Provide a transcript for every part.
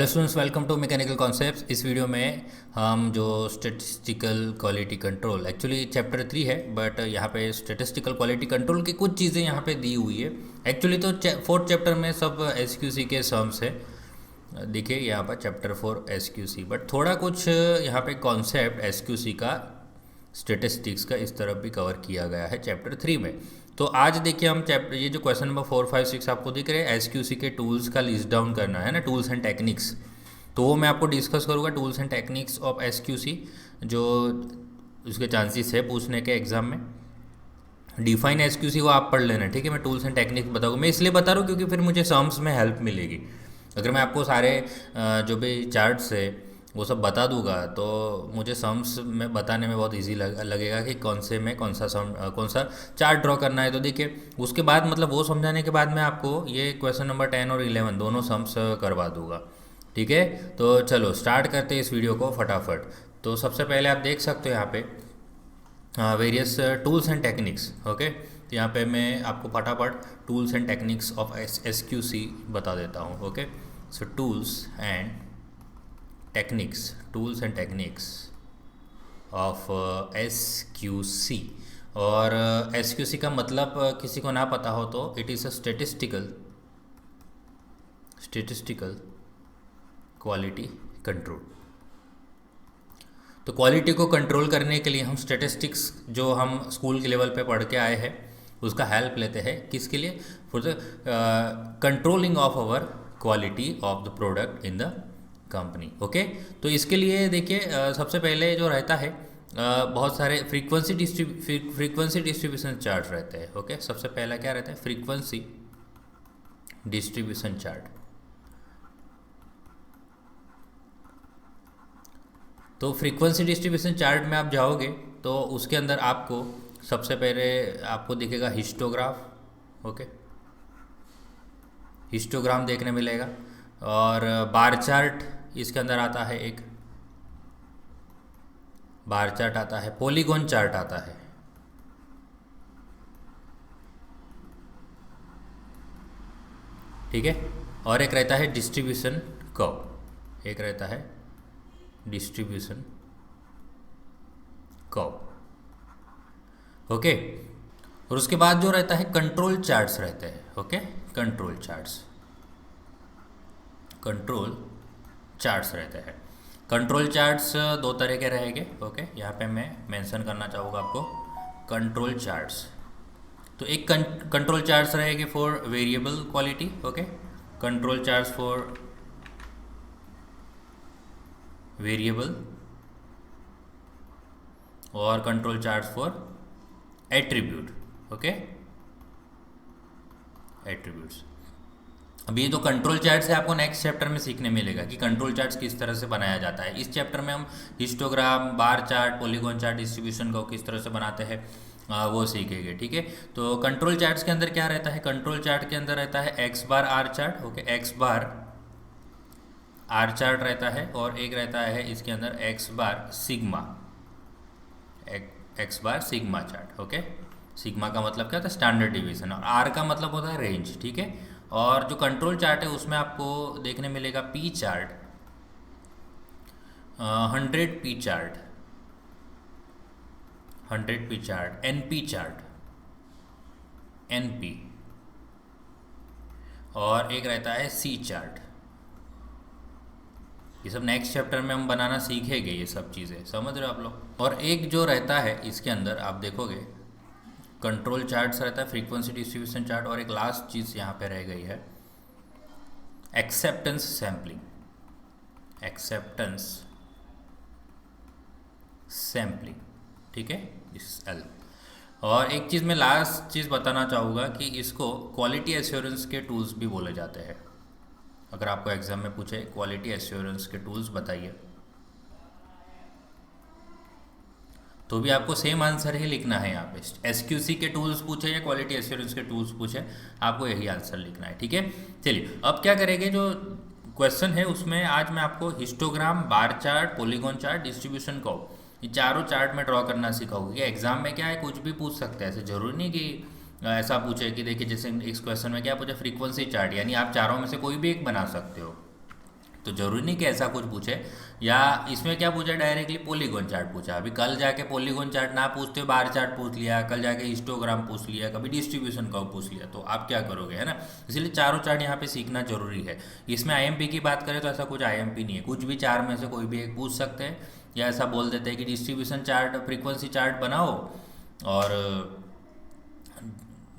Hello students, welcome to mechanical concepts. इस video में हम जो statistical quality control, actually chapter 3 है, बट यहाँ पे स्टैटिस्टिकल क्वालिटी कंट्रोल की कुछ चीज़ें यहाँ पे दी हुई है। एक्चुअली तो फोर्थ चैप्टर में सब एसक्यूसी के सम्स है। देखिए यहाँ पर चैप्टर 4 एसक्यूसी, बट थोड़ा कुछ यहाँ पे कॉन्सेप्ट एसक्यूसी का, स्टेटिस्टिक्स का इस तरफ भी कवर किया गया है चैप्टर 3 में। तो आज देखिए हम चैप्टर, ये जो क्वेश्चन नंबर 4, 5, 6 आपको दिख रहे हैं, एसक्यूसी के टूल्स का लिस्ट डाउन करना है ना, टूल्स एंड टेक्निक्स। तो वो मैं आपको डिस्कस करूँगा, tools and techniques of SQC, जो उसके चांसेस है पूछने के एग्जाम में। डिफाइन एसक्यूसी वो आप पढ़ लेना, ठीक है। मैं टूल्स एंड टेक्निक्स बताऊँगा, मैं इसलिए बता रहा हूँ क्योंकि फिर मुझे सम्स में हेल्प मिलेगी। अगर मैं आपको सारे जो भी चार्ट्स है वो सब बता दूंगा तो मुझे सम्स में बताने में बहुत इजी लगेगा कि कौन से में कौन सा सम कौन सा चार्ट ड्रॉ करना है। तो देखिए उसके बाद मतलब वो समझाने के बाद मैं आपको ये क्वेश्चन नंबर 10 और 11 दोनों सम्स करवा दूंगा, ठीक है। तो चलो स्टार्ट करते हैं इस वीडियो को फटाफट। तो सबसे पहले आप देख सकते हो यहाँ पे various tools and techniques, okay. तो यहाँ पे मैं आपको फटाफट tools and techniques of SQC बता देता हूँ, okay. So tools and techniques of SQC. और एसक्यूसी का मतलब किसी को ना पता हो तो it is a statistical quality control. तो क्वालिटी को कंट्रोल करने के लिए हम स्टेटिस्टिक्स जो हम स्कूल के लेवल पे पढ़ के आए हैं उसका हेल्प लेते हैं। किसके लिए? For the controlling of our quality of the product in the company, okay. तो इसके लिए देखिए सबसे पहले जो रहता है बहुत सारे फ्रीक्वेंसी डिस्ट्रीब्यूशन चार्ट रहते हैं, ओके। सबसे पहला क्या रहता है? Frequency distribution chart. तो फ्रीक्वेंसी डिस्ट्रीब्यूशन चार्ट में आप जाओगे तो उसके अंदर आपको सबसे पहले आपको दिखेगा हिस्टोग्राफ, ओके। हिस्टोग्राम देखने मिलेगा। और बार चार्ट इसके अंदर आता है, एक बार चार्ट आता है, पॉलीगॉन चार्ट आता है, ठीक है। और एक रहता है डिस्ट्रीब्यूशन कर्व, एक रहता है डिस्ट्रीब्यूशन कर्व, ओके। और उसके बाद जो रहता है कंट्रोल चार्ट्स रहते हैं, ओके। कंट्रोल चार्ट्स रहते हैं। कंट्रोल चार्ट्स दो तरह के रहेंगे, ओके। यहाँ पे मैं मेंशन करना चाहूँगा आपको कंट्रोल चार्ट्स। तो एक कंट्रोल चार्ट्स रहेंगे for variable quality, okay. Control charts for variable और control charts for attribute, okay. Attributes. अब ये जो कंट्रोल चार्ट्स है आपको नेक्स्ट चैप्टर में सीखने मिलेगा कि कंट्रोल चार्ट्स किस तरह से बनाया जाता है। इस चैप्टर में हम histogram, bar chart, polygon chart, distribution को किस तरह से बनाते हैं वो सीखेंगे, ठीक है। तो कंट्रोल चार्ट्स के अंदर क्या रहता है? कंट्रोल चार्ट के अंदर रहता है X bar R chart, okay. X bar R chart रहता है और एक रहता है इसके अंदर X bar sigma chart, okay. Sigma का मतलब क्या होता है? Standard division. और आर का मतलब होता है रेंज, ठीक है। और जो कंट्रोल चार्ट है उसमें आपको देखने मिलेगा P chart, 100 P chart, NP chart, NP, और एक रहता है सी चार्ट। ये सब नेक्स्ट चैप्टर में हम बनाना सीखेंगे, ये सब चीज़ें समझ रहे हो आप लोग। और एक जो रहता है इसके अंदर आप देखोगे कंट्रोल चार्ट्स रहता है, फ्रीक्वेंसी डिस्ट्रीब्यूशन चार्ट, और एक लास्ट चीज़ यहाँ पे रह गई है एक्सेप्टेंस सैम्पलिंग, ठीक है, इस एल। और एक चीज़ मैं लास्ट चीज़ बताना चाहूँगा कि इसको क्वालिटी एश्योरेंस के टूल्स भी बोले जाते हैं। अगर आपको एग्जाम में पूछे क्वालिटी एश्योरेंस के टूल्स बताइए तो भी आपको सेम आंसर ही लिखना है। यहाँ पे एसक्यूसी के टूल्स पूछे या क्वालिटी एश्योरेंस के टूल्स पूछे, आपको यही आंसर लिखना है, ठीक है। चलिए अब क्या करेंगे, जो क्वेश्चन है उसमें आज मैं आपको histogram, bar chart, polygon chart, distribution curve, ये चारों चार्ट में ड्रॉ करना सिखाऊंगी। कि एग्जाम में क्या है, कुछ भी पूछ सकते हैं, ऐसे जरूरी नहीं कि ऐसा पूछे कि देखिए जैसे इस क्वेश्चन में क्या पूछा, फ्रीक्वेंसी चार्ट, यानी आप चारों में से कोई भी एक बना सकते हो, तो जरूरी नहीं कि ऐसा कुछ पूछे, या इसमें क्या पूछा, डायरेक्टली पॉलीगॉन चार्ट पूछा। अभी कल जाके पॉलीगॉन चार्ट ना पूछते बार चार्ट पूछ लिया, कल जाके हिस्टोग्राम पूछ लिया, कभी डिस्ट्रीब्यूशन कर्व पूछ लिया, तो आप क्या करोगे, है ना। इसलिए चारों चार्ट यहाँ पे सीखना जरूरी है। इसमें आईएमपी की बात करें तो ऐसा कुछ आईएमपी नहीं है, कुछ भी चार में से कोई भी एक पूछ सकते हैं, या ऐसा बोल देते हैं कि डिस्ट्रीब्यूशन चार्ट फ्रीक्वेंसी चार्ट बनाओ, और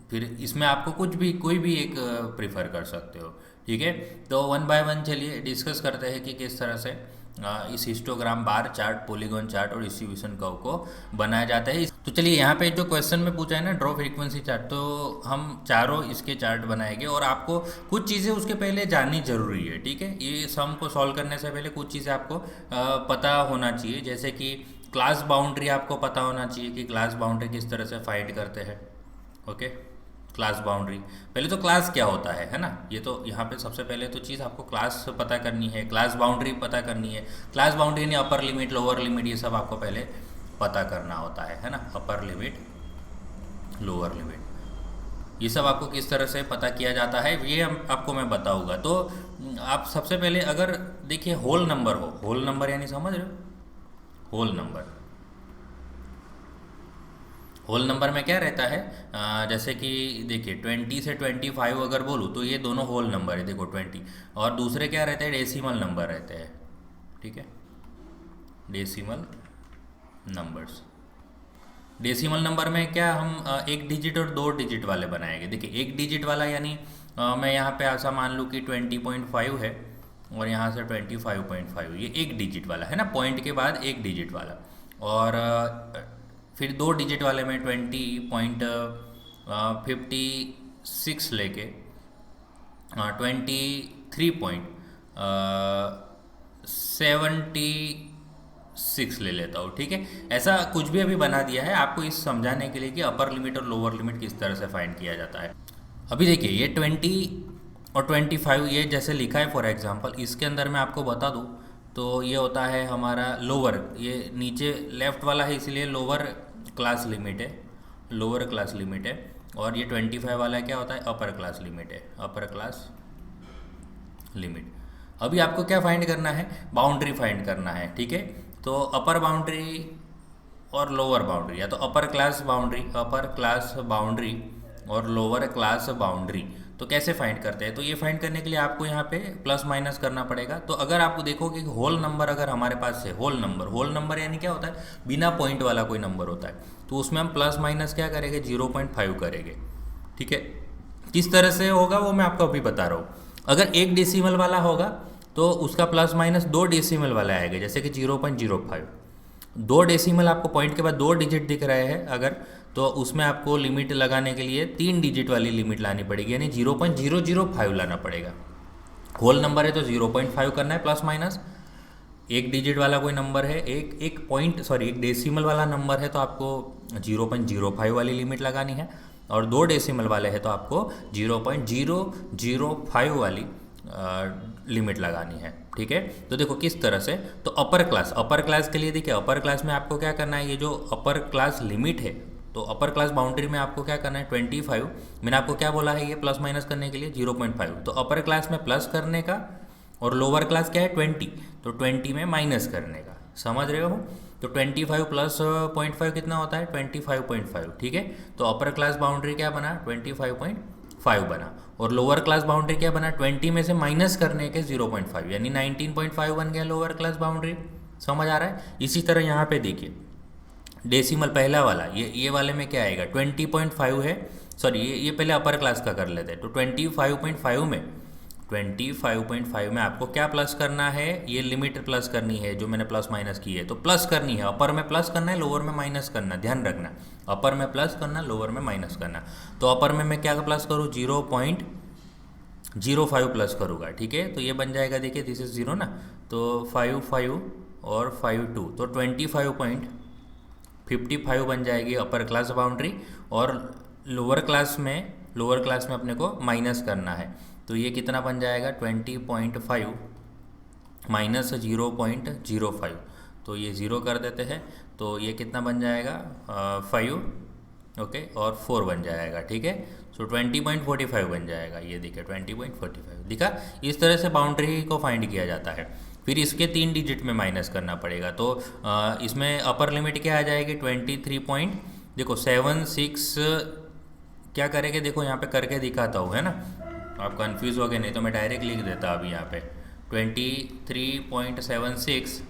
फिर इसमें आपको कुछ भी कोई भी एक प्रिफर कर सकते हो, ठीक है। तो वन बाय वन चलिए डिस्कस करते हैं कि किस तरह से इस histogram bar chart, polygon chart और डिस्ट्रीब्यूशन कर्व को बनाया जाता है। तो चलिए यहाँ पे जो क्वेश्चन में पूछा है ना, ड्रॉ फ्रीक्वेंसी चार्ट, तो हम चारों इसके चार्ट बनाएंगे, और आपको कुछ चीज़ें उसके पहले जाननी जरूरी है, ठीक है। ये सम को सॉल्व करने से पहले कुछ चीज़ें आपको पता होना चाहिए, जैसे कि क्लास बाउंड्री आपको पता होना चाहिए कि क्लास बाउंड्री किस तरह से फाइंड करते हैं। ओके, क्लास बाउंड्री, पहले तो क्लास क्या होता है ना, ये तो यहाँ पे सबसे पहले तो चीज़ आपको क्लास पता करनी है, क्लास बाउंड्री पता करनी है। क्लास बाउंड्री यानी अपर लिमिट, लोअर लिमिट, ये सब आपको पहले पता करना होता है ना, अपर लिमिट, लोअर लिमिट, ये सब आपको किस तरह से पता किया जाता है ये आपको मैं बताऊंगा। तो आप सबसे पहले अगर देखिए होल नंबर हो, होल नंबर यानी समझ रहे हो, होल नंबर, होल नंबर में क्या रहता है, जैसे कि देखिए 20 से 25 अगर बोलूँ तो ये दोनों होल नंबर है, देखो 20, और दूसरे क्या रहते हैं, डेसिमल नंबर रहते हैं, ठीक है, डेसिमल नंबर्स। डेसिमल नंबर में क्या हम एक डिजिट और दो डिजिट वाले बनाएंगे। देखिए एक डिजिट वाला यानी मैं यहाँ पे ऐसा मान लूँ कि 20.5 है, और यहाँ से 25.5, ये एक डिजिट वाला है ना, पॉइंट के बाद एक डिजिट वाला। और फिर दो डिजिट वाले में 20.56 लेके 23.76 ले लेता हूँ, ठीक है। ऐसा कुछ भी अभी बना दिया है आपको इस समझाने के लिए कि अपर लिमिट और लोअर लिमिट किस तरह से फाइंड किया जाता है। अभी देखिए ये 20 और 25 ये जैसे लिखा है फॉर एग्जांपल, इसके अंदर मैं आपको बता दूँ तो ये होता है हमारा लोअर, ये नीचे लेफ्ट वाला है इसलिए लोअर क्लास लिमिट है, लोअर क्लास लिमिट है, और ये 25 वाला क्या होता है, अपर क्लास लिमिट है, अपर क्लास लिमिट। अभी आपको क्या फाइंड करना है, बाउंड्री फाइंड करना है, ठीक है। तो अपर बाउंड्री और लोअर बाउंड्री, या तो अपर class boundary, upper class boundary और लोअर क्लास बाउंड्री, तो कैसे फाइंड करते हैं। तो ये फाइंड करने के लिए आपको यहाँ पे प्लस माइनस करना पड़ेगा। तो अगर आपको देखो कि होल नंबर अगर हमारे पास है, होल नंबर, होल नंबर यानी क्या होता है, बिना पॉइंट वाला कोई नंबर होता है, तो उसमें हम प्लस माइनस क्या करेंगे, 0.5 करेंगे, ठीक है। किस तरह से होगा वो मैं आपको अभी बता रहा हूँ। अगर एक डेसिमल वाला होगा तो उसका प्लस माइनस दो डेसिमल वाला आएगा, जैसे कि 0.05, दो डेसिमल आपको पॉइंट के बाद दो डिजिट दिख रहे हैं अगर, तो उसमें आपको लिमिट लगाने के लिए 3 डिजिट वाली लिमिट लानी पड़ेगी, यानी 0.005 लाना पड़ेगा। होल नंबर है तो 0.5 करना है प्लस माइनस, एक डिजिट वाला कोई नंबर है, एक पॉइंट सॉरी एक डेसिमल वाला नंबर है तो आपको 0.05 वाली लिमिट लगानी है, और दो डेसिमल वाले हैं तो आपको 0.005 वाली लिमिट लगानी है, ठीक है। तो देखो किस तरह से, तो अपर क्लास के लिए देखिए, अपर क्लास में आपको क्या करना है, ये जो अपर क्लास लिमिट है, तो अपर क्लास बाउंड्री में आपको क्या करना है 25, मैंने आपको क्या बोला है, ये प्लस माइनस करने के लिए 0.5, तो अपर क्लास में प्लस करने का, और लोअर क्लास क्या है 20, तो 20 में माइनस करने का, समझ रहे हो। तो 25 प्लस 0.5 कितना होता है 25.5, ठीक है। तो अपर क्लास बाउंड्री क्या बना 25.5 बना, और लोअर क्लास बाउंड्री क्या बना 20 में से माइनस करने के 0.5, यानी 19.5 बन गया लोअर क्लास बाउंड्री, समझ आ रहा है। इसी तरह यहाँ पे देखिए डेसिमल पहला वाला, ये वाले में क्या आएगा 20.5 है, सॉरी ये पहले अपर क्लास का कर लेते हैं। तो 25.5 में आपको क्या प्लस करना है, ये लिमिट प्लस करनी है जो मैंने प्लस माइनस की है, तो प्लस करनी है, अपर में प्लस करना है, लोअर में माइनस करना, ध्यान रखना, अपर में प्लस करना, लोअर में माइनस करना। तो अपर में मैं क्या प्लस करूँ 0.05 प्लस करूँगा, ठीक है। तो ये बन जाएगा, देखिए दिस इज 0 ना, तो 5 और 5 2, तो 25.55 बन जाएगी अपर क्लास बाउंड्री, और लोअर क्लास में अपने को माइनस करना है, तो ये कितना बन जाएगा 20.5 माइनस 0.05, तो ये 0 कर देते हैं, तो ये कितना बन जाएगा 5 ओके, और 4 बन जाएगा, ठीक है। सो 20.45 बन जाएगा, ये देखिए 20.45 दिखा। इस तरह से बाउंड्री को फाइंड किया जाता है। फिर इसके 3 डिजिट में माइनस करना पड़ेगा, तो इसमें अपर लिमिट क्या आ जाएगी 23 पॉइंट, देखो 76, क्या करेंगे देखो यहाँ पे करके दिखाता हूँ, है ना। आप कंफ्यूज हो गए, नहीं तो मैं डायरेक्ट लिख देता अभी यहाँ पे 23.76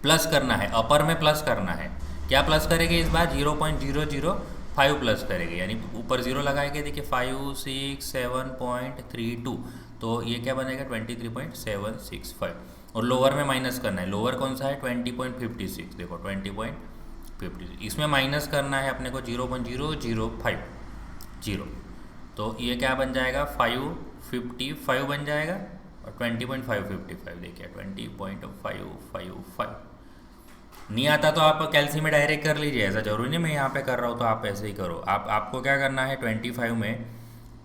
प्लस करना है, अपर में प्लस करना है। क्या प्लस करेंगे इस बार 0.005 प्लस करेंगे, यानी ऊपर जीरो लगाएंगे, देखिए 567.32, तो ये क्या बनेगा 23.765। और लोअर में माइनस करना है, लोअर कौन सा है 20.56, देखो 20.56, इसमें माइनस करना है अपने को 0.005 जीरो, तो ये क्या बन जाएगा 555 बन जाएगा। और 20.555 देखिए 20.555 नहीं आता तो आप कैल्सी में डायरेक्ट कर लीजिए, ऐसा जरूरी नहीं मैं यहाँ पे कर रहा हूँ तो आप ऐसे ही करो। आपको क्या करना है 25 में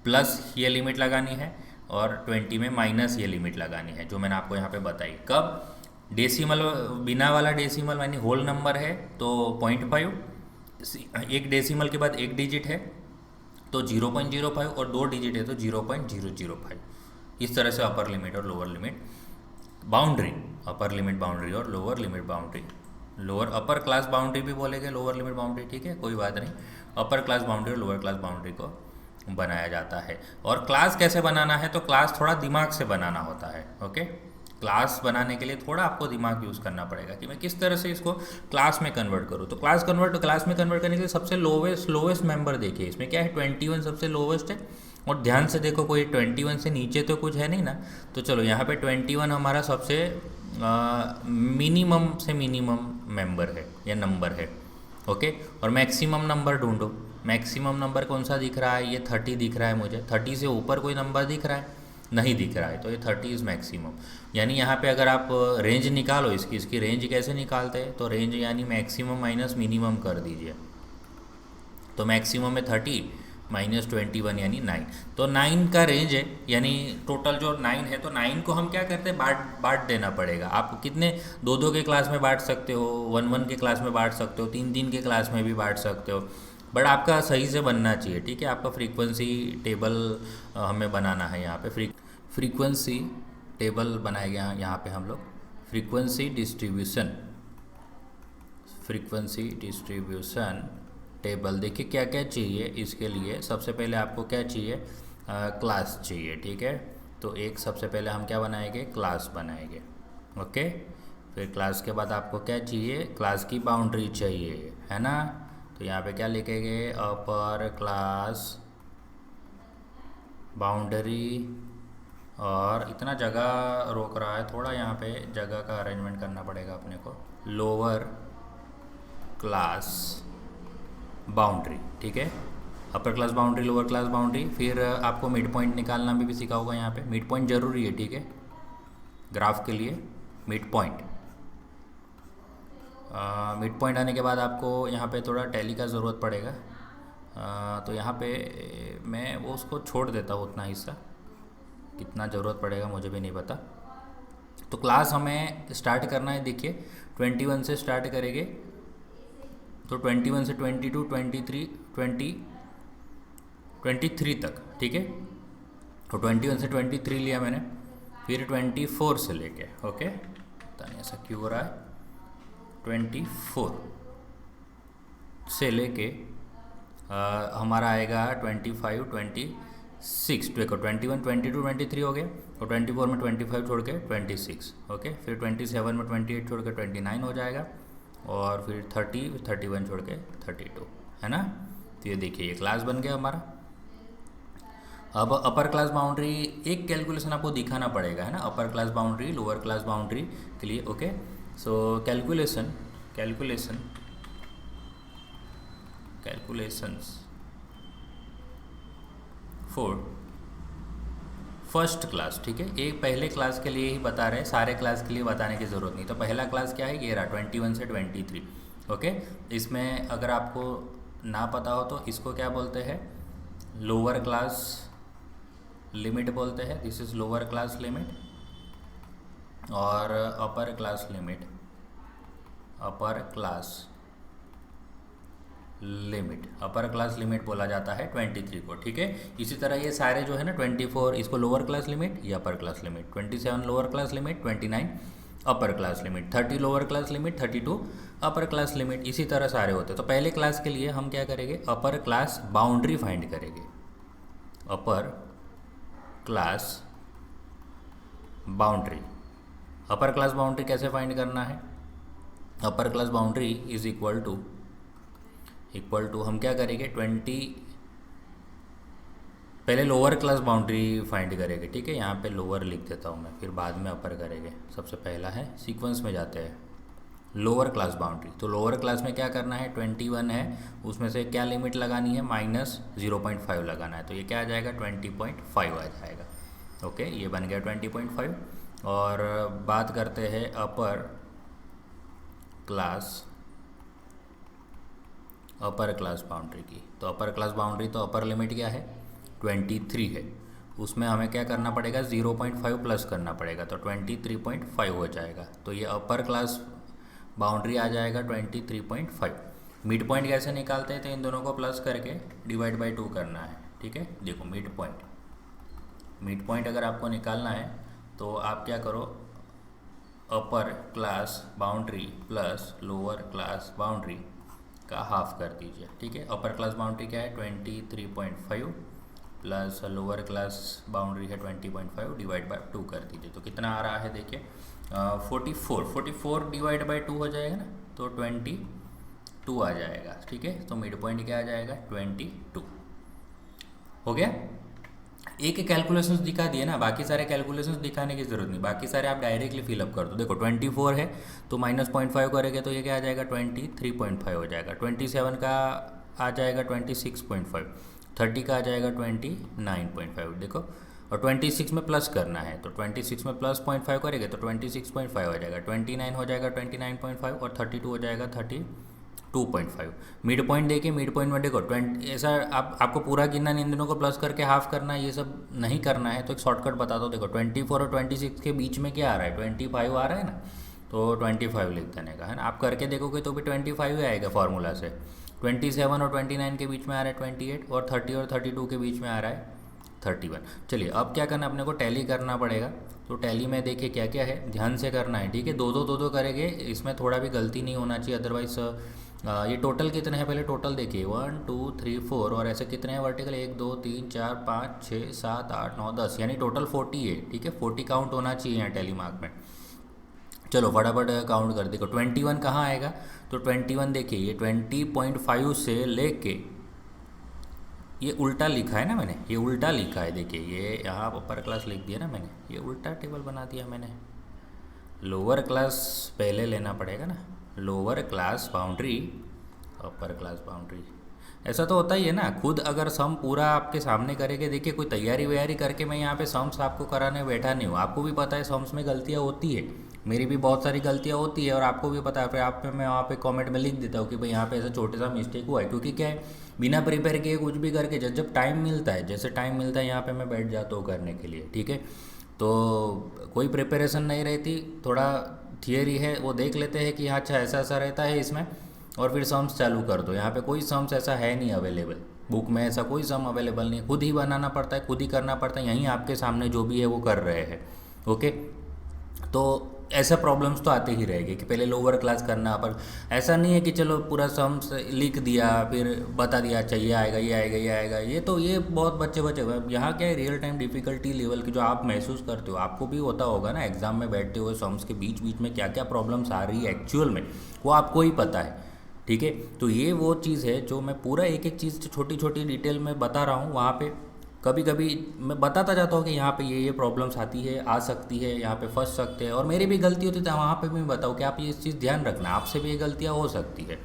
प्लस ये लिमिट लगानी है और 20 में माइनस ये लिमिट लगानी है, जो मैंने आपको यहाँ पे बताई। कब डेसिमल, बिना वाला डेसिमल यानी होल नंबर है तो 0.5, एक डेसिमल के बाद एक डिजिट है तो 0.05, और 2 डिजिट है तो 0.005। इस तरह से अपर लिमिट और lower limit boundary, upper limit boundary और lower limit boundary, lower upper class boundary भी बोलेंगे लोअर लिमिट बाउंड्री, ठीक है, कोई बात नहीं। अपर क्लास बाउंड्री और लोअर क्लास बाउंड्री को बनाया जाता है। और क्लास कैसे बनाना है, तो क्लास थोड़ा दिमाग से बनाना होता है, ओके। क्लास बनाने के लिए थोड़ा आपको दिमाग यूज़ करना पड़ेगा कि मैं किस तरह से इसको क्लास में कन्वर्ट करूँ। तो क्लास में कन्वर्ट करने के लिए सबसे लोवेस्ट मेंबर देखिए, इसमें क्या है 21 सबसे लोवेस्ट है। और ध्यान से देखो कोई 21 से नीचे तो कुछ है नहीं ना, तो चलो यहाँ पे 21 हमारा सबसे मिनिमम से मिनिमम मेंबर है या नंबर है, ओके। और मैक्सिमम नंबर ढूंढो, मैक्सिमम नंबर कौन सा दिख रहा है, ये 30 दिख रहा है मुझे, 30 से ऊपर कोई नंबर दिख रहा है, नहीं दिख रहा है, तो ये 30 इज़ मैक्सिमम। यानी यहाँ पे अगर आप रेंज निकालो इसकी रेंज कैसे निकालते हैं, तो रेंज यानी मैक्सिमम माइनस मिनिमम कर दीजिए, तो मैक्सिमम में 30 माइनस 21 यानी 9, तो 9 का रेंज है, यानी टोटल जो 9 है, तो 9 को हम क्या करते हैं बांट देना पड़ेगा। आप कितने 2-2 के क्लास में बांट सकते हो, 1-1 के क्लास में बांट सकते हो, 3-3 के क्लास में भी बांट सकते हो, बट आपका सही से बनना चाहिए, ठीक है। आपका फ्रीक्वेंसी टेबल हमें बनाना है, यहाँ पे फ्रीक्वेंसी टेबल बनाएगा यहाँ पे हम लोग, फ्रीक्वेंसी डिस्ट्रीब्यूशन टेबल। देखिए क्या क्या चाहिए इसके लिए, सबसे पहले आपको क्या चाहिए, क्लास चाहिए, ठीक है। तो एक सबसे पहले हम क्या बनाएंगे, क्लास बनाएंगे, ओके। फिर क्लास के बाद आपको क्या चाहिए, क्लास की बाउंड्री चाहिए, है ना। तो यहाँ पे क्या लिखेंगे, अपर क्लास बाउंड्री, और इतना जगह रोक रहा है थोड़ा, यहाँ पे जगह का अरेंजमेंट करना पड़ेगा अपने को, लोअर क्लास बाउंड्री, ठीक है। Upper class boundary, lower class boundary. फिर आपको मिड पॉइंट निकालना भी सीखा होगा, यहाँ पे मिड पॉइंट जरूरी है, ठीक है, ग्राफ के लिए मिड पॉइंट। मिड पॉइंट आने के बाद आपको यहाँ पे थोड़ा टैली का ज़रूरत पड़ेगा, तो यहाँ पे मैं वो उसको छोड़ देता हूँ, उतना हिस्सा कितना ज़रूरत पड़ेगा मुझे भी नहीं पता। तो क्लास हमें स्टार्ट करना है, देखिए 21 से स्टार्ट करेंगे, तो 21 से 22, 23 तक, ठीक है। तो 21 से 23 लिया मैंने, फिर 24 से लेके, ओके, पता नहीं ऐसा क्यों हो रहा है, 24 से लेके हमारा आएगा 25, 26, देखो 21, 22, 23 हो गया, और 24 में 25 छोड़ के 26, ओके। फिर 27 में 28 छोड़ के 29 हो जाएगा, और फिर 30, 31 छोड़ के 32, है ना। तो ये देखिए ये क्लास बन गया हमारा। अब अपर क्लास बाउंड्री एक कैलकुलेशन आपको दिखाना पड़ेगा, है ना, अपर class boundary lower class boundary के लिए, okay. So calculations for first class, ठीक है। एक पहले क्लास के लिए ही बता रहे हैं, सारे क्लास के लिए बताने की ज़रूरत नहीं। तो पहला क्लास क्या है, ये रहा 21 से 23, ओके। इसमें अगर आपको ना पता हो तो इसको क्या बोलते हैं, लोअर क्लास लिमिट बोलते हैं, this is lower class limit. और upper class limit, upper class limit बोला जाता है 23 को, ठीक है। इसी तरह ये सारे जो है ना 24 इसको लोअर क्लास लिमिट, ये अपर class limit, 27 lower class limit, 29 अपर class limit, 30 lower class limit, 32 अपर क्लास लिमिट, इसी तरह सारे होते हैं। तो पहले क्लास के लिए हम क्या करेंगे, अपर क्लास बाउंड्री फाइंड करेंगे। Upper class boundary, upper class boundary कैसे फाइंड करना है, upper class boundary is equal to हम क्या करेंगे 20, पहले लोअर क्लास बाउंड्री फाइंड करेंगे, ठीक है। यहाँ पे लोअर लिख देता हूँ मैं, फिर बाद में अपर करेंगे। सबसे पहला है, सीक्वेंस में जाते हैं, लोअर क्लास बाउंड्री। तो लोअर क्लास में क्या करना है, 21 है, उसमें से क्या लिमिट लगानी है, -0.5 लगाना है। तो ये क्या आ जाएगा, 20.5 आ जाएगा। ओके, ये बन गया 20.5। और बात करते हैं अपर क्लास बाउंड्री की। तो अपर क्लास बाउंड्री, तो अपर लिमिट क्या है, 23 है, उसमें हमें क्या करना पड़ेगा, 0.5 प्लस करना पड़ेगा, तो 23.5 हो जाएगा। तो ये अपर क्लास बाउंड्री आ जाएगा 23.5। मिड पॉइंट कैसे निकालते हैं, तो इन दोनों को प्लस करके डिवाइड बाई 2 करना है, ठीक है। देखो मिड पॉइंट अगर आपको निकालना है तो आप क्या करो, अपर class boundary plus lower class boundary का हाफ कर दीजिए, ठीक है। अपर क्लास बाउंड्री क्या है, 23.5 प्लस लोअर क्लास बाउंड्री है 20.5, डिवाइड बाय 2 कर दीजिए। तो कितना आ रहा है, देखिए 44 डिवाइड बाय 2 हो जाएगा ना, तो 22 आ जाएगा, ठीक है। तो मिड पॉइंट क्या आ जाएगा, 22 हो गया। एक कैलकुलेशंस दिखा दिए ना, बाकी सारे कैलकुलेशंस दिखाने की ज़रूरत नहीं, बाकी सारे आप डायरेक्टली फिलअप कर दो। देखो 24 है तो -0.5 करेंगे तो ये क्या आ जाएगा, 23.5 हो जाएगा। 27 का आ जाएगा 26.5, 30 का आ जाएगा 29.5, देखो। और 26 में प्लस करना है, तो 26 में प्लस 0.5 करेंगे तो 26.5 हो जाएगा, 29 हो जाएगा 29.5, और 32 हो जाएगा 32.5। मिड पॉइंट देखिए, मिड पॉइंट में देखो 20, ऐसा आपको पूरा गिनना इन दोनों को प्लस करके हाफ करना है, ये सब नहीं करना है। तो एक शॉर्टकट बता दो, देखो 24 और 26 के बीच में क्या आ रहा है, 25 आ रहा है ना, तो 25 लिख देने का है ना। आप करके देखोगे तो भी 25 ही आएगा फार्मूला से। 27 और 29 के बीच में आ रहा है 28, और 30 और 32 के बीच में आ रहा है 31। चलिए अब क्या करना, अपने को टैली करना पड़ेगा। तो टैली में देखिए क्या क्या है, ध्यान से करना है, ठीक है। दो करेंगे, इसमें थोड़ा भी गलती नहीं होना चाहिए, अदरवाइज ये टोटल कितने हैं, पहले टोटल देखिए 1 2 3 4, और ऐसे कितने हैं वर्टिकल, 1 2 3 4 5 6 7 8 9 10, यानी टोटल 40 है, ठीक है। 40 काउंट होना चाहिए यहाँ टैली मार्क में। चलो फटाफट काउंट कर देखो, 21 कहाँ आएगा, तो 21 देखिए ये 20.5 से लेके, ये उल्टा लिखा है ना मैंने, ये उल्टा लिखा है, देखिए ये यहाँ अपर क्लास लिख दिया ना मैंने, ये उल्टा टेबल बना दिया मैंने। लोअर क्लास पहले लेना पड़ेगा ना, lower class boundary upper class boundary, ऐसा तो होता ही है ना। खुद अगर सम पूरा आपके सामने करेंगे, देखिए कोई तैयारी वैयारी करके मैं यहाँ पे सम्स आपको कराने बैठा नहीं हूँ, आपको भी पता है सम्स में गलतियाँ होती है, मेरी भी बहुत सारी गलतियाँ होती है, और आपको भी पता है। फिर आप पे मैं वहाँ पे कमेंट में लिख देता हूँ कि भाई यहाँ पे ऐसा छोटे सा मिस्टेक हुआ है, क्योंकि क्या है, बिना प्रिपेयर किए कुछ भी करके जब टाइम मिलता है, जैसे टाइम मिलता है यहाँ पे मैं बैठ जाता हूँ करने के लिए, ठीक है। तो कोई प्रिपरेशन नहीं रहती, थोड़ा थियरी है वो देख लेते हैं कि हाँ अच्छा ऐसा ऐसा रहता है इसमें, और फिर सम्स चालू कर दो। यहाँ पे कोई सम्स ऐसा है नहीं अवेलेबल, बुक में ऐसा कोई सम अवेलेबल नहीं, खुद ही बनाना पड़ता है, खुद ही करना पड़ता है, यहीं आपके सामने जो भी है वो कर रहे हैं। ओके, तो ऐसा प्रॉब्लम्स तो आते ही रहेंगे कि पहले लोअर क्लास करना, पर ऐसा नहीं है कि चलो पूरा सम्स लिख दिया फिर बता दिया अच्छा ये आएगा ये आएगा ये आएगा, ये बहुत बच्चे यहाँ क्या है, रियल टाइम डिफ़िकल्टी लेवल की जो आप महसूस करते हो, आपको भी होता होगा ना एग्जाम में बैठते हुए, सम्स के बीच बीच में क्या क्या प्रॉब्लम्स आ रही है एक्चुअल में, वो आपको ही पता है, ठीक है। तो ये वो चीज़ है जो मैं पूरा एक एक चीज़ छोटी छोटी डिटेल में बता रहा हूँ। वहाँ पे कभी कभी मैं बताता जाता हूँ कि यहाँ पे ये प्रॉब्लम्स आती है, आ सकती है, यहाँ पे फंस सकते हैं, और मेरी भी गलती होती है तो वहाँ पे भी मैं बताऊँ कि आप ये चीज़ ध्यान रखना, आपसे भी ये गलतियाँ हो सकती है,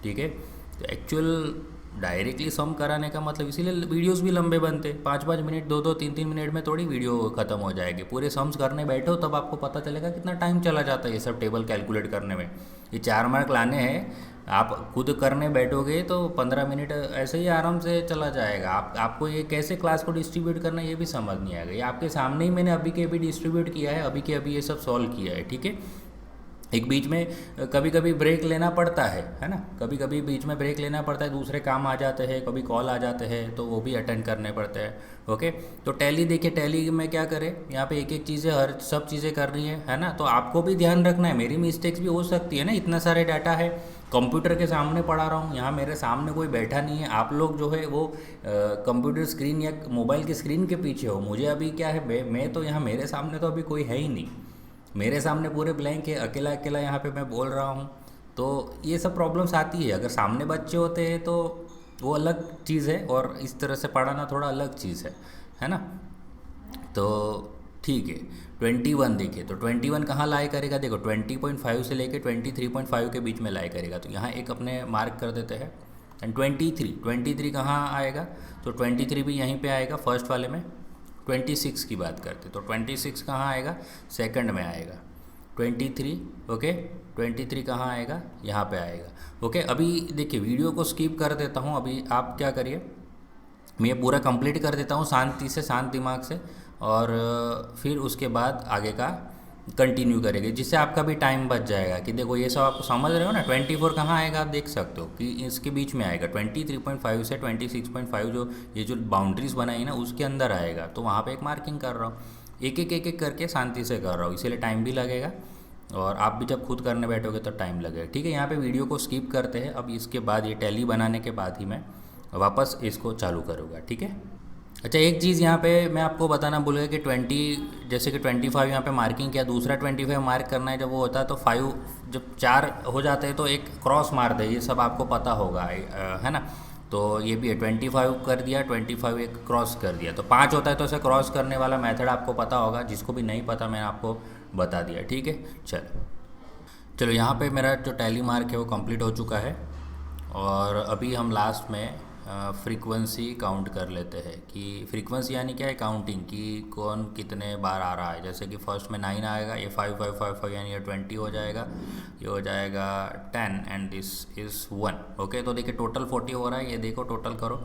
ठीक है। तो एक्चुअल डायरेक्टली सम कराने का मतलब, इसीलिए वीडियोस भी लंबे बनते, 5-5 मिनट 2-2 3-3 मिनट में थोड़ी वीडियो खत्म हो जाएगी। पूरे सम्स करने बैठो तब आपको पता चलेगा कितना टाइम चला जाता है ये सब टेबल कैलकुलेट करने में। ये 4 मार्क लाने हैं, आप खुद करने बैठोगे तो 15 मिनट ऐसे ही आराम से चला जाएगा। आपको ये कैसे क्लास को डिस्ट्रीब्यूट करना ये भी समझ नहीं आएगा। ये आपके सामने ही मैंने अभी के अभी डिस्ट्रीब्यूट किया है, अभी के अभी ये सब सॉल्व किया है, ठीक है। एक बीच में कभी कभी ब्रेक लेना पड़ता है ना, कभी कभी बीच में ब्रेक लेना पड़ता है, दूसरे काम आ जाते हैं, कभी कॉल आ जाते हैं तो वो भी अटेंड करने पड़ते हैं। ओके, तो टैली देखिए, टैली में क्या करें, यहाँ पे एक एक चीज़ें हर सब चीज़ें करनी है ना, तो आपको भी ध्यान रखना है, मेरी मिस्टेक्स भी हो सकती है ना, इतना सारे डाटा है, कंप्यूटर के सामने पढ़ा रहा हूँ, यहाँ मेरे सामने कोई बैठा नहीं है, आप लोग जो है वो कंप्यूटर स्क्रीन या मोबाइल की स्क्रीन के पीछे हो, मुझे अभी क्या है, मैं तो यहाँ मेरे सामने तो अभी कोई है ही नहीं, मेरे सामने पूरे ब्लैंक है, अकेला अकेला यहाँ पे मैं बोल रहा हूँ। तो ये सब प्रॉब्लम्स आती है, अगर सामने बच्चे होते हैं तो वो अलग चीज़ है, और इस तरह से पढ़ाना थोड़ा अलग चीज़ है ना। तो ठीक है, 21 देखिए, तो 21 कहाँ लाए करेगा, देखो 20.5 से लेके 23.5 के बीच में लाए करेगा, तो यहाँ एक अपने मार्क कर देते हैं। एंड 23 कहाँ आएगा, तो 23 भी यहीं पे आएगा फर्स्ट वाले में। 26 की बात करते तो 26 कहाँ आएगा, सेकंड में आएगा। 23, ओके, 23 कहाँ आएगा, यहाँ पे आएगा। ओके, अभी देखिए वीडियो को स्किप कर देता हूँ, अभी आप क्या करिए, मैं ये पूरा कंप्लीट कर देता हूँ शांति से, शांत दिमाग से, और फिर उसके बाद आगे का कंटिन्यू करेंगे, जिससे आपका भी टाइम बच जाएगा। कि देखो ये सब आपको समझ रहे हो ना, 24 कहाँ आएगा आप देख सकते हो कि इसके बीच में आएगा, 23.5 से 26.5 जो ये जो बाउंड्रीज बनाई ना उसके अंदर आएगा, तो वहाँ पे एक मार्किंग कर रहा हूँ, एक एक करके शांति से कर रहा हूँ, इसीलिए टाइम भी लगेगा, और आप भी जब खुद करने बैठोगे तो टाइम लगेगा। ठीक है, यहाँ पे वीडियो को स्किप करते हैं, अब इसके बाद ये टैली बनाने के बाद ही मैं वापस इसको चालू करूँगा। ठीक है, अच्छा एक चीज़ यहाँ पे मैं आपको बताना भूल गया कि जैसे कि 25 यहाँ पे मार्किंग किया, दूसरा 25 मार्क करना है जब वो होता है तो 5 जब 4 हो जाते हैं तो एक क्रॉस मार दे, ये सब आपको पता होगा है ना। तो ये भी है, 25 कर दिया, 25 एक क्रॉस कर दिया, तो 5 होता है तो इसे क्रॉस करने वाला मेथड आपको पता होगा, जिसको भी नहीं पता मैंने आपको बता दिया। ठीक है, चलो यहाँ पे मेरा जो टैली मार्क है वो कंप्लीट हो चुका है, और अभी हम लास्ट में फ्रीक्वेंसी काउंट कर लेते हैं कि फ्रीक्वेंसी यानी क्या है, काउंटिंग कि कौन कितने बार आ रहा है। जैसे कि फर्स्ट में 9 आएगा, ये 5 यानी ये 20 हो जाएगा, ये हो जाएगा 10 एंड दिस इज़ 1। ओके, तो देखिए टोटल 40 हो रहा है, ये देखो टोटल करो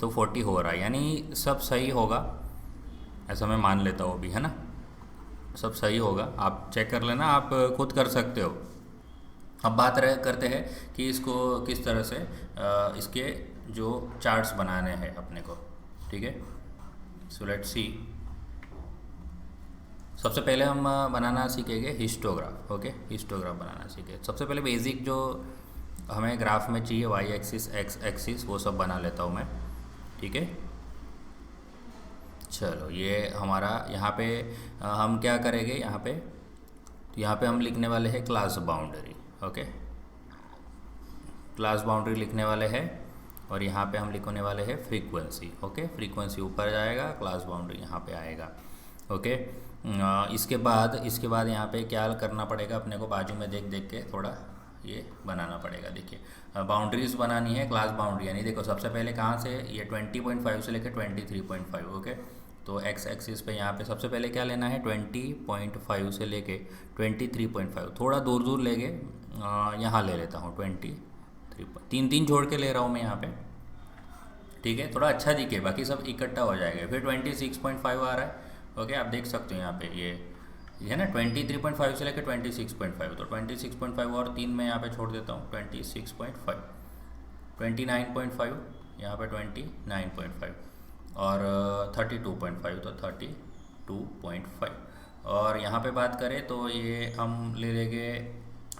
तो 40 हो रहा है, यानी सब सही होगा, ऐसा मैं मान लेता हूँ अभी, है ना, सब सही होगा, आप चेक कर लेना, आप खुद कर सकते हो। अब बात करते हैं कि इसको किस तरह से इसके जो चार्ट्स बनाने हैं अपने को। ठीक है, सो लेट्स सी, सबसे पहले हम बनाना सीखेंगे हिस्टोग्राफ। ओके, हिस्टोग्राफ बनाना सीखे, सबसे पहले बेसिक जो हमें ग्राफ में चाहिए, वाई एक्सिस एक्स एक्सिस, वो सब बना लेता हूँ मैं। ठीक है, चलो ये हमारा यहाँ पे हम क्या करेंगे, यहाँ पे हम लिखने वाले हैं class boundary. Okay, class boundary लिखने वाले हैं, और यहाँ पे हम लिखने वाले हैं फ्रीक्वेंसी। ओके, फ्रीक्वेंसी ऊपर जाएगा, क्लास बाउंड्री यहाँ पे आएगा। ओके, इसके बाद यहाँ पे क्या करना पड़ेगा अपने को, बाजू में देख देख के थोड़ा ये बनाना पड़ेगा। देखिए बाउंड्रीज बनानी है, क्लास बाउंड्री, यानी देखो सबसे पहले कहाँ से, ये 20.5 से लेकर 23.5। ओके, तो एक्स एक्सिस पे यहाँ पे सबसे पहले क्या लेना है, 20.5 से लेके 23.5, थोड़ा दूर दूर लेके यहाँ ले लेता हूँ 23, तीन छोड़ के ले रहा हूँ मैं यहाँ पे। ठीक है, थोड़ा अच्छा दिखे, बाकी सब इकट्ठा हो जाएगा। फिर 26.5 आ रहा है। ओके, आप देख सकते हो यहाँ पे ये है ना, 23.5 से लेकर 26.5, तो 26.5 और 3 में यहाँ पे छोड़ देता हूँ, 26.5, 29.5 यहाँ पे 29.5, और 32.5 तो 32.5, और यहाँ पे बात करें तो ये हम ले लेंगे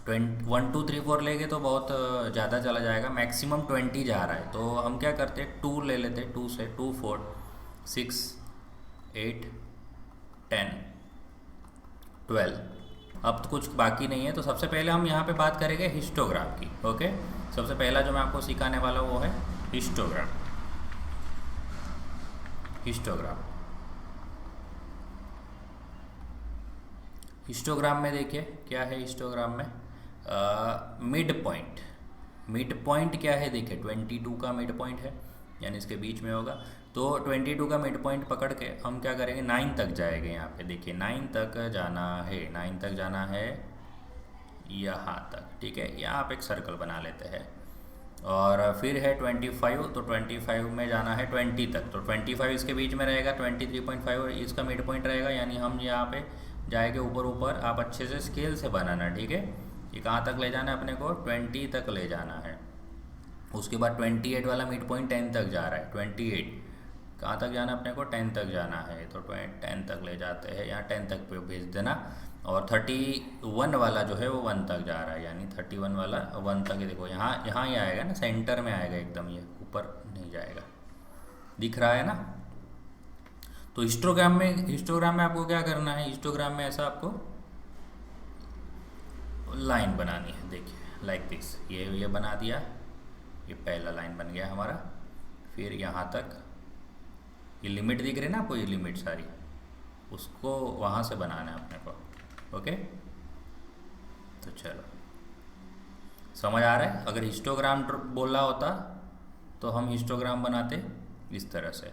1 2 3 4 लेंगे तो बहुत ज़्यादा चला जाएगा, मैक्सिमम 20 जा रहा है, तो हम क्या करते हैं 2 ले लेते हैं, 2 से 2 4 6 8 10 12। अब तो कुछ बाकी नहीं है, तो सबसे पहले हम यहाँ पे बात करेंगे हिस्टोग्राफ की। ओके, सबसे पहला जो मैं आपको सिखाने वाला हूँ वो है हिस्टोग्राफ। हिस्टोग्राम में देखिए क्या है, हिस्टोग्राम में मिड पॉइंट क्या है, देखिए 22 का मिड पॉइंट है, यानी इसके बीच में होगा, तो 22 का मिड पॉइंट पकड़ के हम क्या करेंगे, 9 तक जाएंगे। यहाँ पे देखिए 9 तक जाना है, 9 तक जाना है यहाँ तक। ठीक है, यहाँ आप एक सर्कल बना लेते हैं, और फिर है 25, तो 25 में जाना है 20 तक, तो 25 इसके बीच में रहेगा, 23.5 इसका मिड पॉइंट रहेगा, यानी हम यहाँ पे जाएंगे ऊपर ऊपर। आप अच्छे से स्केल से बनाना, ठीक है, ये कहाँ तक ले जाना है अपने को, 20 तक ले जाना है। उसके बाद 28 वाला मिड पॉइंट 10 तक जा रहा है, 28 कहाँ तक जाना है अपने को, 10 तक जाना है, तो 10 तक ले जाते हैं, यहाँ 10 तक पे भेज देना। और 31 वाला जो है वो 1 तक जा रहा है, यानी 31 वाला 1 तक ही, देखो यहाँ यहाँ ही आएगा ना, सेंटर में आएगा एकदम, ये ऊपर नहीं जाएगा, दिख रहा है ना। तो हिस्टोग्राम में आपको क्या करना है, हिस्टोग्राम में ऐसा आपको लाइन बनानी है, देखिए लाइक दिस, ये बना दिया, ये पहला लाइन बन गया हमारा। फिर यहाँ तक ये लिमिट दिख रही है ना आपको, ये लिमिट सारी, उसको वहाँ से बनाना है अपने को। ओके, तो चलो समझ आ रहा है। अगर हिस्टोग्राम बोला होता तो हम हिस्टोग्राम बनाते इस तरह से,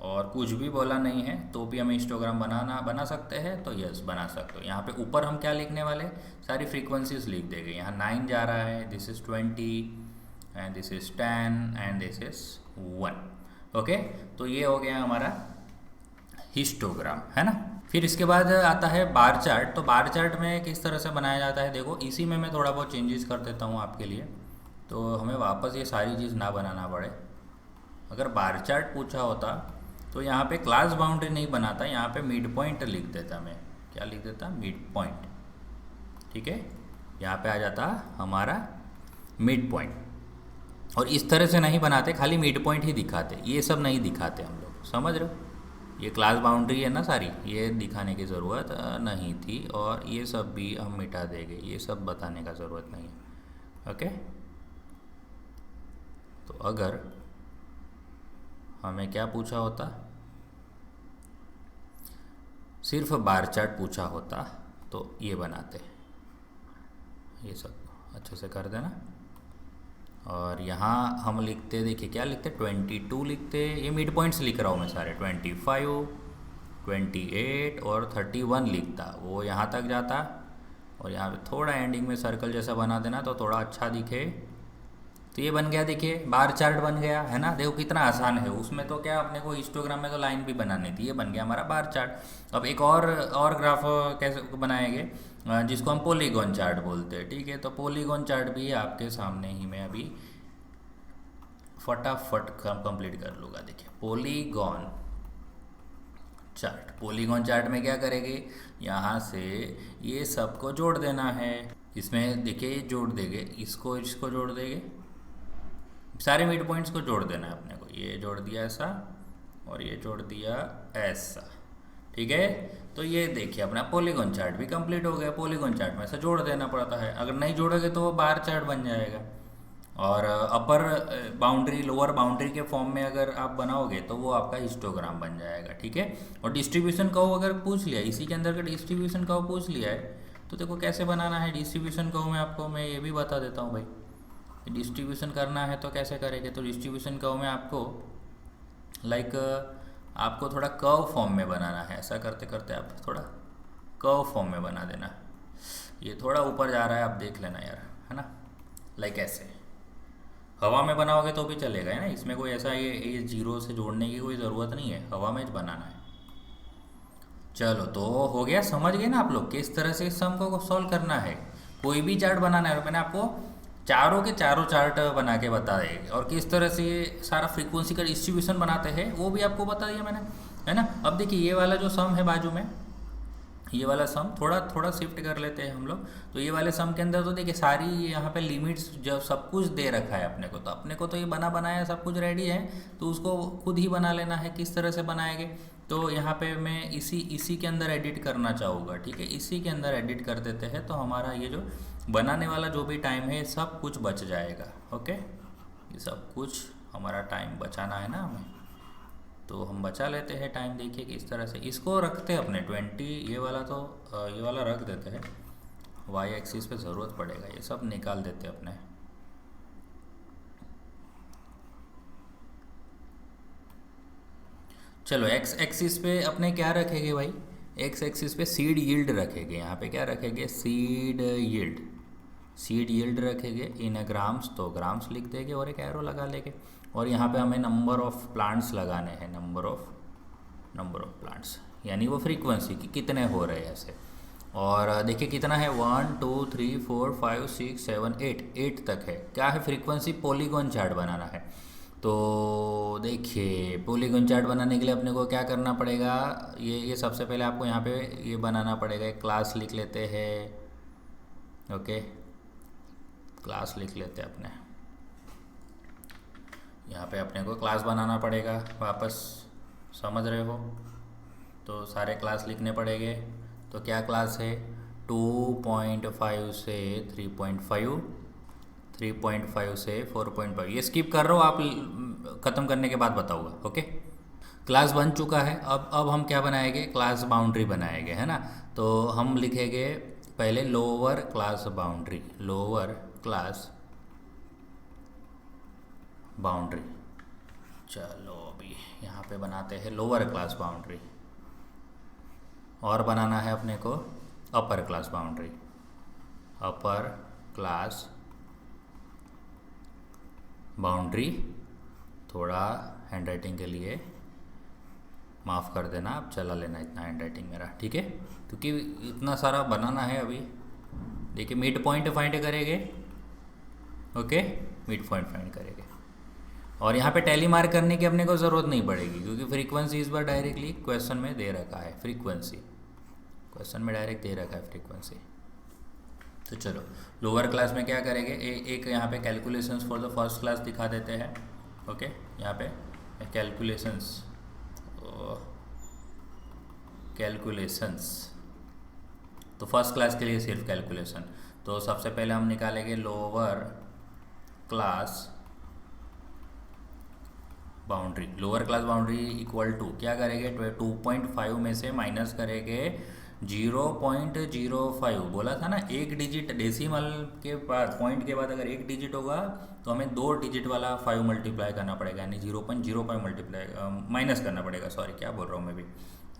और कुछ भी बोला नहीं है तो भी हमें हिस्टोग्राम बना सकते हैं, तो यस बना सकते हो। यहाँ पे ऊपर हम क्या लिखने वाले, सारी फ्रीक्वेंसीज लिख देंगे। यहाँ 9 जा रहा है, this is 20 and this is 10 and this is 1। Okay, तो ये हो गया हमारा हिस्टोग्राम, है ना। फिर इसके बाद आता है बार चार्ट। तो बार चार्ट में किस तरह से बनाया जाता है, देखो इसी में मैं थोड़ा बहुत चेंजेस कर देता हूँ आपके लिए, तो हमें वापस ये सारी चीज़ ना बनाना पड़े। अगर बार चार्ट पूछा होता तो यहाँ पे क्लास बाउंड्री नहीं बनाता, यहाँ पे मिड पॉइंट लिख देता मैं, क्या लिख देता, मिड पॉइंट, ठीक है। यहाँ पे आ जाता हमारा मिड पॉइंट। और इस तरह से नहीं बनाते, खाली मिड पॉइंट ही दिखाते, ये सब नहीं दिखाते हम लोग, समझ रहे हो। ये क्लास बाउंड्री है ना सारी, ये दिखाने की ज़रूरत नहीं थी, और ये सब भी हम मिटा देंगे, ये सब बताने का ज़रूरत नहीं है। ओके, तो अगर हमें क्या पूछा होता, सिर्फ बार चार्ट पूछा होता तो ये बनाते, ये सब अच्छे से कर देना। और यहाँ हम लिखते, देखिए क्या लिखते, 22 लिखते, ये मिड पॉइंट्स लिख रहा हूँ मैं सारे, 25, 28 और 31 लिखता, वो यहाँ तक जाता। और यहाँ पे थोड़ा एंडिंग में सर्कल जैसा बना देना तो थोड़ा अच्छा दिखे। तो ये बन गया, देखिए बार चार्ट बन गया, है ना। देखो कितना आसान है, उसमें तो क्या अपने को हिस्टोग्राम में तो लाइन भी बनानी थी, ये बन गया हमारा बार चार्ट। अब एक और ग्राफ कैसे बनाएंगे, जिसको हम पॉलीगॉन चार्ट बोलते हैं, ठीक है। तो पॉलीगॉन चार्ट भी आपके सामने ही मैं अभी फटाफट कंप्लीट कर लूँगा। देखिए पॉलीगॉन चार्ट, पॉलीगॉन चार्ट में क्या करेंगे, यहाँ से ये सबको जोड़ देना है। इसमें देखिए जोड़ देंगे, इसको जोड़ देंगे, सारे मिड पॉइंट्स को जोड़ देना है अपने को। ये जोड़ दिया ऐसा और ये जोड़ दिया ऐसा, ठीक है। तो ये देखिए अपना पॉलीगॉन चार्ट भी कंप्लीट हो गया। पॉलीगॉन चार्ट में ऐसा जोड़ देना पड़ता है, अगर नहीं जोड़ोगे तो वो बार चार्ट बन जाएगा। और अपर बाउंड्री लोअर बाउंड्री के फॉर्म में अगर आप बनाओगे तो वो आपका हिस्टोग्राम बन जाएगा, ठीक है। और डिस्ट्रीब्यूशन कर्व अगर पूछ लिया, इसी के अंदर का डिस्ट्रीब्यूशन कर्व पूछ लिया है, तो देखो कैसे बनाना है डिस्ट्रीब्यूशन कर्व में, आपको मैं ये भी बता देता हूँ भाई। डिस्ट्रीब्यूशन करना है तो कैसे करेंगे, तो डिस्ट्रीब्यूशन कर्व में आपको आपको थोड़ा कर्व फॉर्म में बनाना है। ऐसा करते करते आप थोड़ा कर्व फॉर्म में बना देना। ये थोड़ा ऊपर जा रहा है, आप देख लेना यार, है ना। ऐसे हवा में बनाओगे तो भी चलेगा, है ना। इसमें कोई ऐसा ये जीरो से जोड़ने की कोई ज़रूरत नहीं है, हवा में बनाना है। चलो तो हो गया, समझ गए ना आप लोग किस तरह से इस सम को सॉल्व करना है। कोई भी चार्ट बनाना है, मैंने आपको चारों के चारों चार्ट बना के बताए, और किस तरह से सारा फ्रीक्वेंसी का डिस्ट्रीब्यूशन बनाते हैं वो भी आपको बता दिया मैंने, है ना। अब देखिए ये वाला जो सम है बाजू में, ये वाला सम थोड़ा शिफ्ट कर लेते हैं हम लोग। तो ये वाले सम के अंदर तो देखिए सारी यहाँ पे लिमिट्स जब सब कुछ दे रखा है अपने को तो ये बनाया सब कुछ रेडी है, तो उसको खुद ही बना लेना है। किस तरह से बनाएंगे, तो यहाँ पे मैं इसी के अंदर एडिट करना चाहूँगा, ठीक है। इसी के अंदर एडिट कर देते हैं, तो हमारा ये जो बनाने वाला जो भी टाइम है सब कुछ बच जाएगा। ओके, ये सब कुछ हमारा टाइम बचाना है ना हमें, तो हम बचा लेते हैं टाइम। देखिए किस तरह से इसको रखते हैं अपने 20, ये वाला रख देते हैं, वाई एक्सिस पे ज़रूरत पड़ेगा, ये सब निकाल देते हैं अपने। चलो एक्स एक्सिस पे अपने क्या रखेंगे भाई, एक्स एक्सिस पे सीड यील्ड रखेंगे। यहाँ पे क्या रखेंगे, सीड यील्ड रखेंगे इन ग्राम्स, तो ग्राम्स लिख देंगे और एक एरो लगा लेंगे। और यहाँ पे हमें नंबर ऑफ प्लांट्स लगाने हैं, नंबर ऑफ प्लांट्स, यानी वो फ्रीक्वेंसी की कितने हो रहे हैं ऐसे। और देखिए कितना है, 1 2 3 4 5 6 7 8 तक है। क्या है, फ्रीक्वेंसी पॉलीगॉन चार्ट बनाना है। तो देखिए पॉलीगॉन चार्ट बनाने के लिए अपने को क्या करना पड़ेगा, ये सबसे पहले आपको यहाँ पे ये बनाना पड़ेगा। एक क्लास लिख लेते हैं, ओके क्लास लिख लेते हैं अपने। यहाँ पे अपने को क्लास बनाना पड़ेगा वापस, समझ रहे हो, तो सारे क्लास लिखने पड़ेंगे। तो क्या क्लास है, 2.5 से 3.5, 3.5 से 4.5। ये स्किप कर रहा हूँ, आप ख़त्म करने के बाद बताऊँगा, ओके। क्लास बन चुका है। अब हम क्या बनाएंगे, क्लास बाउंड्री बनाएंगे, है ना। तो हम लिखेंगे पहले lower class boundary, lower class boundary. चलो अभी यहाँ पे बनाते हैं लोअर क्लास बाउंड्री, और बनाना है अपने को अपर class boundary, upper class boundary. थोड़ा हैंड राइटिंग के लिए माफ़ कर देना, आप चला लेना इतना हैंड राइटिंग मेरा, ठीक है, क्योंकि इतना सारा बनाना है अभी। देखिए मिड पॉइंट फाइंड करेंगे, ओके मिड पॉइंट फाइंड करेंगे। और यहाँ पे टैली मार्क करने की अपने को ज़रूरत नहीं पड़ेगी, क्योंकि फ्रीक्वेंसी इस बार डायरेक्टली क्वेश्चन में दे रखा है, फ्रीक्वेंसी क्वेश्चन में डायरेक्ट दे रखा है फ्रीक्वेंसी। तो चलो लोअर क्लास में क्या करेंगे, एक यहाँ पे calculations for the first class दिखा देते हैं, ओके। यहाँ पे कैलकुलेशंस, कैलकुलेशंस तो फर्स्ट क्लास के लिए सिर्फ कैलकुलेशन। तो सबसे पहले हम निकालेंगे lower class boundary. Lower class boundary equal to क्या करेंगे, 2.5 में से माइनस करेंगे 0.05। बोला था ना, एक डिजिट डेसिमल के बाद, पॉइंट के बाद अगर एक डिजिट होगा तो हमें 2 डिजिट वाला 5 मल्टीप्लाई करना पड़ेगा, यानी 0.05 मल्टीप्लाई माइनस करना पड़ेगा, सॉरी क्या बोल रहा हूँ मैं भी,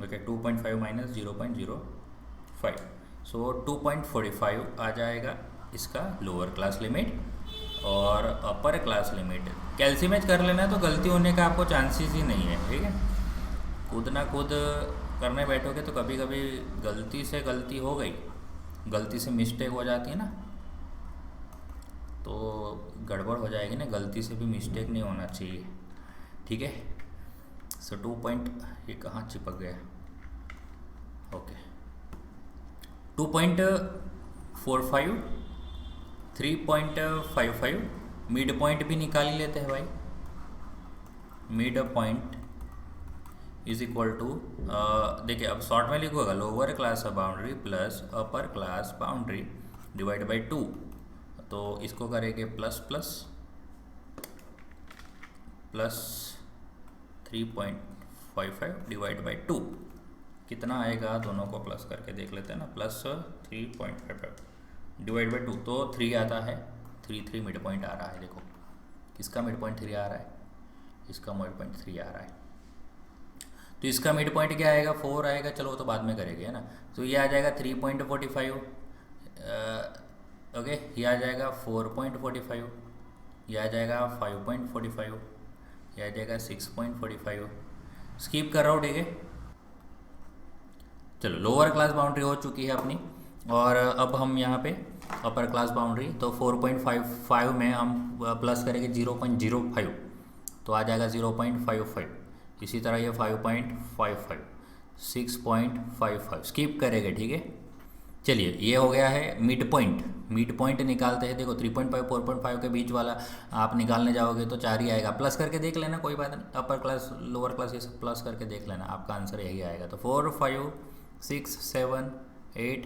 ओके। 2.5 माइनस 0.05, सो 2.45 आ जाएगा इसका लोअर क्लास लिमिट। और अपर क्लास लिमिट कैलसीमेज कर लेना, तो गलती होने का आपको चांसेस ही नहीं है, ठीक है। खुद ना खुद करने बैठोगे तो कभी कभी गलती से गलती हो गई, गलती से मिस्टेक हो जाती है ना, तो गड़बड़ हो जाएगी ना, गलती से भी मिस्टेक नहीं होना चाहिए, ठीक है। सो 2 पॉइंट, ये कहाँ चिपक गया, ओके 2.45, 3.55, मिड पॉइंट भी निकाल ही लेते हैं भाई। Mid point is equal to, देखिए अब शॉर्ट में लिखूंगा lower class boundary plus upper class boundary divide by 2। तो इसको करेंगे plus plus plus 3.55 divide by 2, कितना आएगा, दोनों को प्लस करके देख लेते हैं ना, प्लस 3.55 डिवाइड बाई 2, तो 3 आता है, 3 मिड पॉइंट आ रहा है। देखो किसका मिड पॉइंट 3 आ रहा है, इसका मिड पॉइंट 3 आ रहा है। तो इसका मिड पॉइंट क्या आएगा, 4 आएगा, चलो वो तो बाद में करेंगे, है ना। तो ये आ जाएगा 3.45, ओके, ये आ जाएगा 4.45, ये आ जाएगा 5.45, ये आ जाएगा 6.45। स्किप कर रहा हूँ, ठीक है। चलो लोअर क्लास बाउंड्री हो चुकी है अपनी, और अब हम यहाँ पे अपर क्लास बाउंड्री, तो 4.55 में हम प्लस करेंगे 0.05, तो आ जाएगा 0.55। इसी तरह ये 5.55, 6.55 स्किप करेंगे, ठीक है। चलिए ये हो गया है मिड पॉइंट। मिड पॉइंट निकालते हैं, देखो 3.5 4.5 के बीच वाला आप निकालने जाओगे तो 4 ही आएगा, प्लस करके देख लेना, कोई बात नहीं, अपर क्लास लोअर क्लास ये सब प्लस करके देख लेना, आपका आंसर यही आएगा। तो 4 5 6 7 8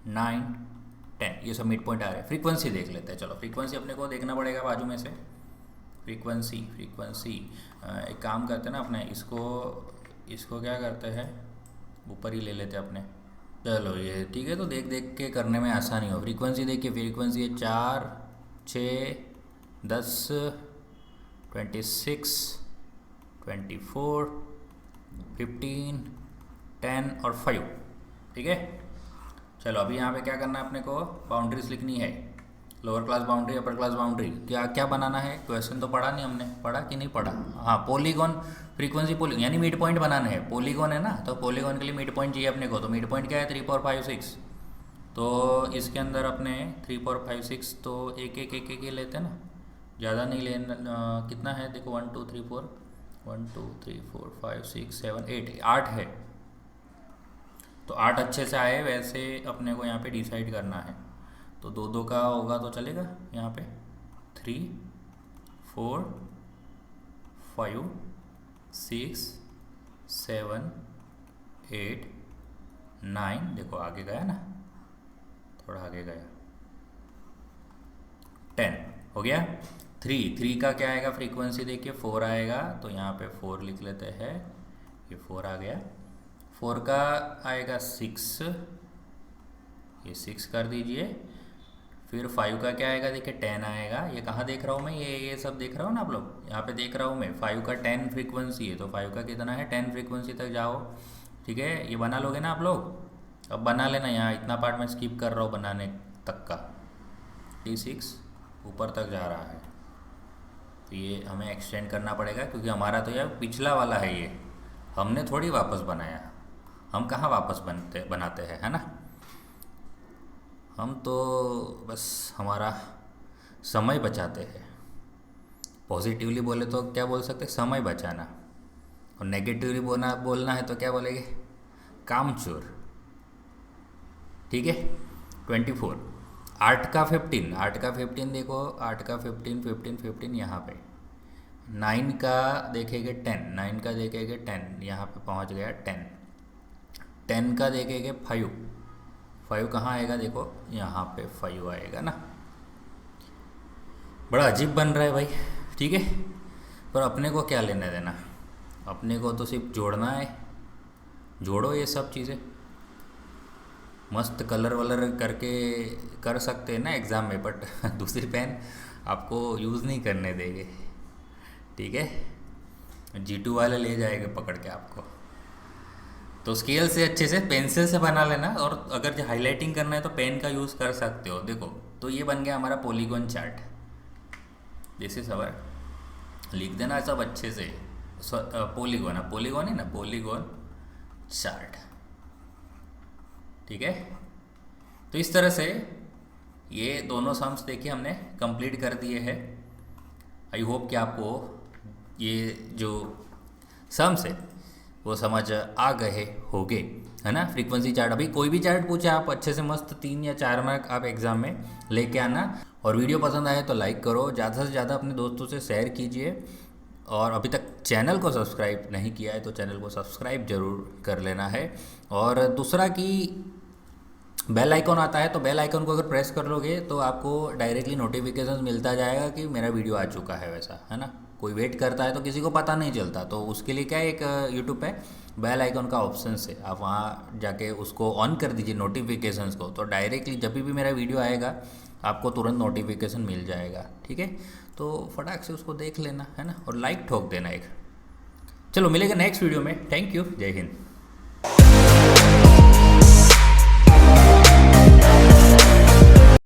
9 10 ये सब मिड पॉइंट आ रहे हैं। फ्रीक्वेंसी देख लेते हैं, चलो फ्रीक्वेंसी अपने को देखना पड़ेगा बाजू में से। फ्रीक्वेंसी एक काम करते हैं ना अपने, इसको क्या करते हैं, ऊपर ही ले लेते हैं अपने, चलो ये ठीक है। तो देख देख के करने में आसानी हो। फ्रीक्वेंसी देखिए, फ्रीक्वेंसी है 4 6 10 26 24 15 10 और 5, ठीक है। चलो अभी यहाँ पे क्या करना है अपने को, बाउंड्रीज लिखनी है, lower class boundary upper class boundary. क्या बनाना है, क्वेश्चन तो पढ़ा नहीं हमने, पढ़ा कि नहीं पढ़ा, हाँ पॉलीगॉन फ्रीक्वेंसी पॉलीगॉन यानी मिड पॉइंट बनाना है। पॉलीगॉन है ना, तो पॉलीगॉन के लिए मिड पॉइंट चाहिए अपने को, तो मिड पॉइंट क्या है 3 4 5 6, तो इसके अंदर अपने 3 4 5 6 तो एक एक एक एक लेते हैं ना, ज़्यादा नहीं लेना। कितना है देखो, 1 2 3 4, 1 2 3 4 5 6 7 8, 8 है। तो 8 अच्छे से आए वैसे अपने को यहाँ पे डिसाइड करना है। तो दो दो का होगा तो चलेगा यहाँ पे, 3 4 5 6 7 8 9, देखो आगे गया ना, थोड़ा आगे गया, 10 हो गया। 3 का क्या आएगा फ्रीक्वेंसी देखिए, 4 आएगा, तो यहाँ पे 4 लिख लेते हैं, ये 4 आ गया। 4 का आएगा 6, ये 6 कर दीजिए। फिर 5 का क्या आएगा देखिए, 10 आएगा। ये कहाँ देख रहा हूँ मैं, ये सब देख रहा हूँ ना आप लोग, यहाँ पे देख रहा हूँ मैं। 5 का 10 फ्रीक्वेंसी है, तो 5 का कितना है, 10 फ्रीक्वेंसी तक जाओ। ठीक है, ये बना लोगे ना आप लोग, अब बना लेना। यहाँ इतना पार्ट मैं स्किप कर रहा हूँ बनाने तक का। T6 ऊपर तक जा रहा है, तो ये हमें एक्सटेंड करना पड़ेगा, क्योंकि हमारा तो यार पिछला वाला है, ये हमने थोड़ी वापस बनाया। हम कहाँ वापस बनाते हैं, है ना। हम तो बस हमारा समय बचाते हैं। पॉजिटिवली बोले तो क्या बोल सकते हैं, समय बचाना। और नेगेटिवली बोलना है तो क्या बोलेंगे, कामचोर। ठीक है। 24, 8 का 15, 8 का 15 देखो, 8 का 15 15 15 यहाँ पे। 9 का देखेंगे 10, 9 का देखेंगे 10, यहाँ पे पहुँच गया 10। 10 का देखेंगे 5, 5 कहाँ आएगा देखो, यहाँ पे 5 आएगा ना। बड़ा अजीब बन रहा है भाई, ठीक है। पर अपने को क्या लेना देना, अपने को तो सिर्फ जोड़ना है। जोड़ो ये सब चीज़ें, मस्त कलर वलर करके कर सकते हैं ना एग्ज़ाम में, बट दूसरी पेन आपको यूज़ नहीं करने देंगे। ठीक है, G2 वाले ले जाएंगे पकड़ के आपको। तो स्केल से अच्छे से पेंसिल से बना लेना, और अगर जो हाईलाइटिंग करना है तो पेन का यूज़ कर सकते हो। देखो तो ये बन गया हमारा polygon chart. This is our, लिख देना सब अच्छे से, पॉलीगॉन है, पॉलीगॉन है ना, पॉलीगॉन चार्ट। ठीक है, तो इस तरह से ये दोनों सम्स देखिए हमने कंप्लीट कर दिए हैं। आई होप कि आपको ये जो सम्स है वो समझ आ गए होंगे, है ना। फ्रीक्वेंसी चार्ट, अभी कोई भी चार्ट पूछे आप अच्छे से मस्त 3 या 4 मार्क आप एग्ज़ाम में लेके आना। और वीडियो पसंद आए तो लाइक करो, ज़्यादा से ज़्यादा अपने दोस्तों से शेयर कीजिए। और अभी तक चैनल को सब्सक्राइब नहीं किया है तो चैनल को सब्सक्राइब ज़रूर कर लेना है। और दूसरा कि बेल आइकॉन आता है, तो बेल आइकॉन को अगर प्रेस कर लोगे तो आपको डायरेक्टली नोटिफिकेशन मिलता जाएगा कि मेरा वीडियो आ चुका है, वैसा, है ना। कोई वेट करता है तो किसी को पता नहीं चलता, तो उसके लिए क्या है, एक यूट्यूब पे बेल आइकॉन का ऑप्शन है, आप वहाँ जाके उसको ऑन कर दीजिए नोटिफिकेशंस को, तो डायरेक्टली जब भी मेरा वीडियो आएगा आपको तुरंत नोटिफिकेशन मिल जाएगा। ठीक है, तो फटाक से उसको देख लेना, है ना, और लाइक ठोक देना एक। चलो मिलेगा नेक्स्ट वीडियो में। थैंक यू, जय हिंद।